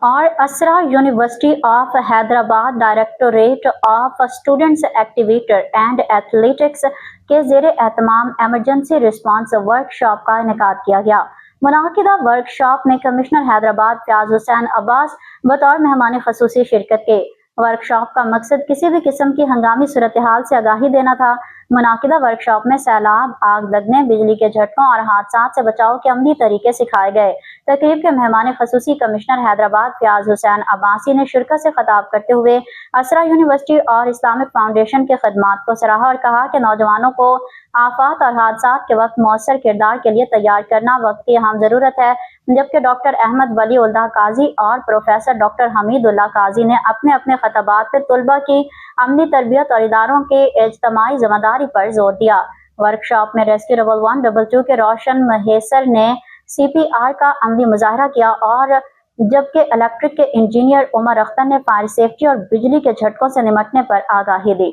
اور Isra university of Hyderabad directorate of students activities and athletics کے زیر اہتمام ایمرجنسی رسپانس ورک شاپ کا انعقاد کیا گیا۔ منعقدہ ورک شاپ میں کمشنر حیدرآباد فیاض حسین عباس بطور مہمان خصوصی شرکت کے۔ ورک شاپ کا مقصد کسی بھی قسم کی ہنگامی صورتحال سے آگاہی دینا تھا۔ منعقدہ ورک شاپ میں سیلاب، آگ لگنے، بجلی کے جھٹکوں اور حادثات سے بچاؤ کے عملی طریقے سکھائے گئے۔ تقریب کے مہمان خصوصی کمشنر حیدرآباد فیاض حسین عباسی نے شرکت سے خطاب کرتے ہوئے اسرا یونیورسٹی اور اسلامک فاؤنڈیشن کی خدمات کو سراہا اور کہا کہ نوجوانوں کو آفات اور حادثات کے وقت مؤثر کردار کے لیے تیار کرنا وقت کی اہم ضرورت ہے، جبکہ ڈاکٹر احمد ولی اللہ قاضی اور پروفیسر ڈاکٹر حمید اللہ قاضی نے اپنے اپنے خطابات میں طلباء کی عملی تربیت اور اداروں کی اجتماعی ذمہ داری پر زور دیا۔ ورک شاپ میں ریسکیو ڈبل 122 کے روشن مہیسر نے CPR کا عملی مظاہرہ کیا اور جبکہ الیکٹرک کے انجینئر عمر اختر نے فائر سیفٹی اور بجلی کے جھٹکوں سے نمٹنے پر آگاہی دی۔